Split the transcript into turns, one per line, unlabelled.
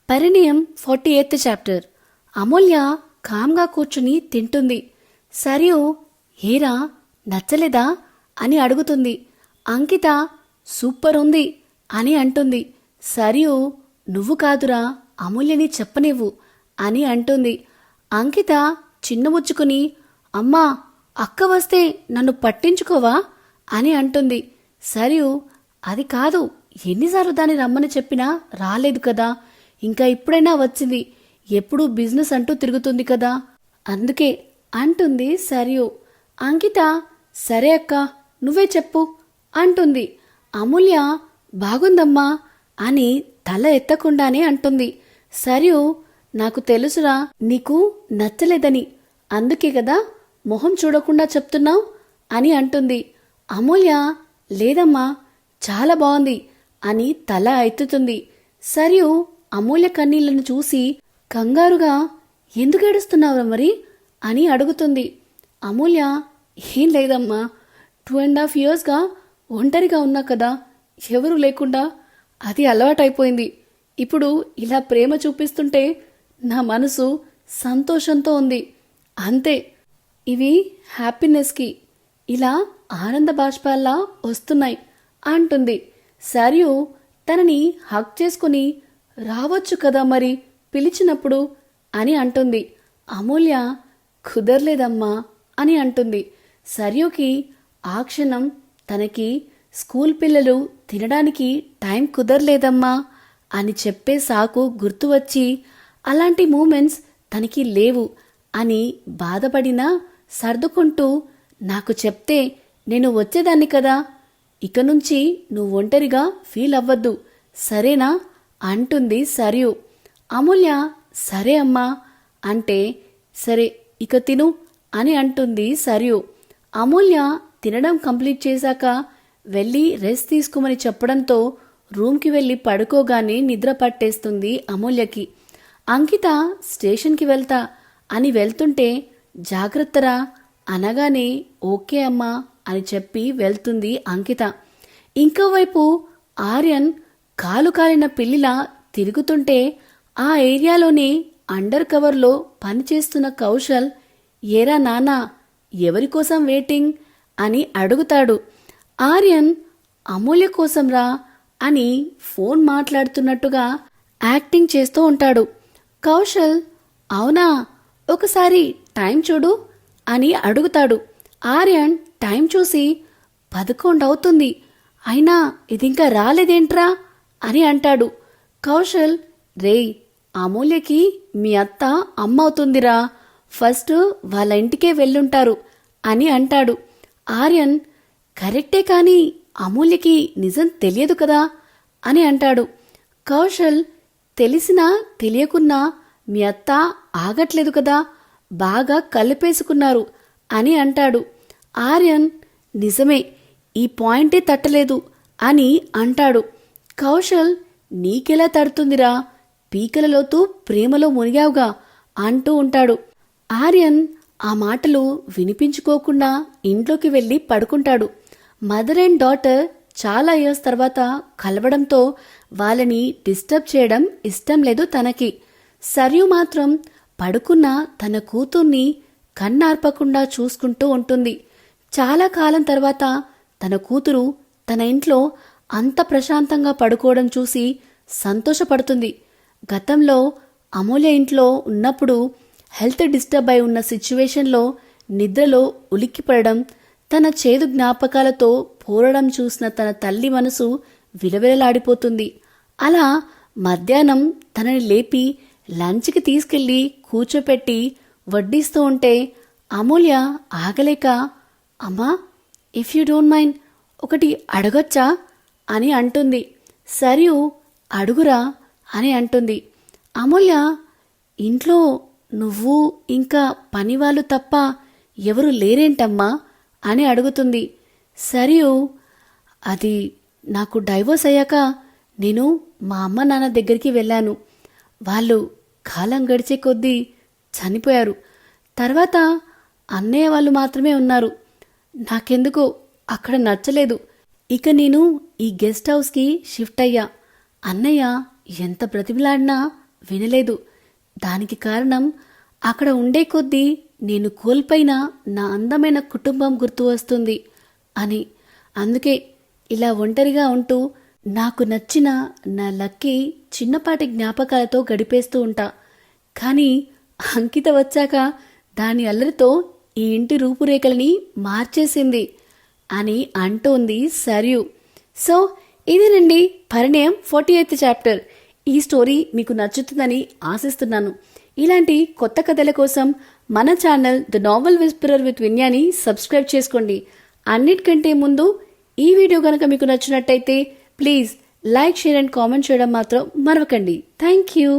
పరిణయం 48th chapter. అమూల్య కామ్గా కూర్చుని తింటుంది. సరియు ఏరా నచ్చలేదా అని అడుగుతుంది. అంకిత సూపర్ ఉంది అని అంటుంది. సరియు నువ్వు కాదురా అమూల్యని చెప్పనివ్వు అని అంటుంది. అంకిత చిన్నబుచ్చుకుని అమ్మా అక్క వస్తే నన్ను పట్టించుకోవా అని అంటుంది. సరియు అది కాదు, ఎన్నిసార్లు దాన్ని రమ్మని చెప్పినా రాలేదు కదా, ఇంకా ఇప్పుడైనా వచ్చింది, ఎప్పుడూ బిజినెస్ అంటూ తిరుగుతుంది కదా అందుకే అంటుంది సరియు. అంకిత సరే అక్క నువ్వే చెప్పు అంటుంది. అమూల్య బాగుందమ్మా అని తల ఎత్తకుండానే అంటుంది. సరియు నాకు తెలుసురా నీకు నచ్చలేదని, అందుకే కదా మొహం చూడకుండా చెప్తున్నావు అని అంటుంది. అమూల్య లేదమ్మా చాలా బాగుంది అని తల ఎత్తుతుంది. సరియు అమూల్య కన్నీళ్లను చూసి కంగారుగా ఎందుకు ఏడుస్తున్నావురా మరి అని అడుగుతుంది. అమూల్య ఏం లేదమ్మా, 2.5 yearsగా ఒంటరిగా ఉన్నా కదా, ఎవరూ లేకుండా అది అలవాటైపోయింది. ఇప్పుడు ఇలా ప్రేమ చూపిస్తుంటే నా మనసు సంతోషంతో ఉంది అంతే. ఇవి హ్యాపీనెస్కి ఇలా ఆనంద బాష్పాల్లా వస్తున్నాయి అంటుంది. సరియు తనని హక్ చేసుకుని రావచ్చు కదా మరి పిలిచినప్పుడు అని అంటుంది. అమూల్య కుదరలేదమ్మా అని అంటుంది. సరియుకి ఆ క్షణం తనకి స్కూల్ పిల్లలు తినడానికి టైం కుదరలేదమ్మా అని చెప్పే సాకు గుర్తు వచ్చి అలాంటి మూమెంట్స్ తనకి లేవు అని బాధపడినా సర్దుకుంటూ నాకు చెప్తే నేను వచ్చేదాన్ని కదా, ఇక నుంచి నువ్వు ఒంటరిగా ఫీల్ అవ్వద్దు సరేనా అంటుంది సరియు. అమూల్య సరే అమ్మా అంటే సరే ఇక తిను అని అంటుంది సరియు. అమూల్య తినడం కంప్లీట్ చేశాక వెళ్ళి రెస్ట్ తీసుకోమని చెప్పడంతో రూమ్కి వెళ్ళి పడుకోగానే నిద్ర పట్టేస్తుంది అమూల్యకి. అంకిత స్టేషన్కి వెళ్తా అని వెళ్తుంటే జాగ్రత్తరా అనగానే ఓకే అమ్మా అని చెప్పి వెళ్తుంది అంకిత. ఇంకోవైపు ఆర్యన్ కాలు కాలిన పిల్లిలా తిరుగుతుంటే ఆ ఏరియాలోనే అండర్ కవర్లో పనిచేస్తున్న కౌశల్ ఏరా నానా ఎవరికోసం వెయిటింగ్ అని అడుగుతాడు. ఆర్యన్ అమూల్య కోసం రా అని ఫోన్ మాట్లాడుతున్నట్టుగా యాక్టింగ్ చేస్తూ ఉంటాడు. కౌశల్ అవునా ఒకసారి టైం చూడు అని అడుగుతాడు. ఆర్యన్ టైం చూసి 11 అవుతుంది, అయినా ఇదింకా రాలేదేంట్రా అని అంటాడు. కౌశల్ రేయ్ అమూల్యకి మీ అత్త అమ్మవుతుందిరా, ఫస్ట్ వాళ్ళ ఇంటికే వెళ్ళుంటారు అని అంటాడు. ఆర్యన్ కరెక్టే కానీ అమూల్యకి నిజం తెలియదు కదా అని అంటాడు. కౌశల్ తెలిసినా తెలియకున్నా మీ అత్త ఆగట్లేదు కదా, బాగా కలిపేసుకున్నారు అని అంటాడు. ఆర్యన్ నిజమే ఈ పాయింటే తట్టలేదు అని అంటాడు. కౌశల్ నీకెలా తడుతుందిరా, పీకలలోతూ ప్రేమలో మునిగావుగా అంటూ ఉంటాడు. ఆర్యన్ ఆ మాటలు వినిపించుకోకుండా ఇంట్లోకి వెళ్ళి పడుకుంటాడు. మదర్ అండ్ డాటర్ చాలా ఇయర్స్ తర్వాత కలవడంతో వాళ్ళని డిస్టర్బ్ చేయడం ఇష్టం లేదు తనకి. సరియు మాత్రం పడుకున్న తన కూతుర్ని కన్నార్పకుండా చూసుకుంటూ ఉంటుంది. చాలా కాలం తర్వాత తన కూతురు తన ఇంట్లో అంత ప్రశాంతంగా పడుకోవడం చూసి సంతోషపడుతుంది. గతంలో అమూల్య ఇంట్లో ఉన్నప్పుడు హెల్త్ డిస్టర్బ్ అయి ఉన్న సిచ్యువేషన్లో నిద్రలో ఉలిక్కిపడడం, తన చేదు జ్ఞాపకాలతో పోరడం చూసిన తన తల్లి మనసు విలవిలలాడిపోతుంది. అలా మధ్యాహ్నం తనని లేపి లంచ్కి తీసుకెళ్లి కూర్చోపెట్టి వడ్డిస్తూ ఉంటే అమూల్య ఆగలేక అమ్మా ఇఫ్ యూ డోంట్ మైండ్ ఒకటి అడగొచ్చా అని అంటుంది. సరియు అడుగురా అని అంటుంది. అమూల్య ఇంట్లో నువ్వు ఇంకా పనివాళ్ళు తప్ప ఎవరు లేరేంటమ్మా అని అడుగుతుంది. సరియు అది నాకు డైవోర్స్ అయ్యాక నేను మా అమ్మ నాన్న దగ్గరికి వెళ్ళాను, వాళ్ళు కాలం గడిచే కొద్దీ చనిపోయారు, తర్వాత అన్నయ్య వాళ్ళు మాత్రమే ఉన్నారు. నాకెందుకో అక్కడ నచ్చలేదు, ఇక నేను ఈ గెస్ట్ హౌస్కి షిఫ్ట్ అయ్యా. అన్నయ్య ఎంత బ్రతిమిలాడినా వినలేదు. దానికి కారణం అక్కడ ఉండే కొద్దీ నేను కోల్పోయిన నా అందమైన కుటుంబం గుర్తు వస్తుంది అని. అందుకే ఇలా ఒంటరిగా ఉంటూ నాకు నచ్చిన నా లక్కీ చిన్నపాటి జ్ఞాపకాలతో గడిపేస్తూ ఉంటా. కానీ అంకిత వచ్చాక దాని అల్లరితో ఈ ఇంటి రూపురేఖల్ని మార్చేసింది అని అంటోంది సరియు. సో ఇదేనండి పరిణయం 48th చాప్టర్. ఈ స్టోరీ మీకు నచ్చుతుందని ఆశిస్తున్నాను. ఇలాంటి కొత్త కథల కోసం మన channel The Novel Whisperer with విన్యాని సబ్స్క్రైబ్ చేసుకోండి. అన్నిటికంటే ముందు ఈ వీడియో కనుక మీకు నచ్చినట్టయితే please like, share and comment చేయడం మాత్రం మరవకండి. Thank you.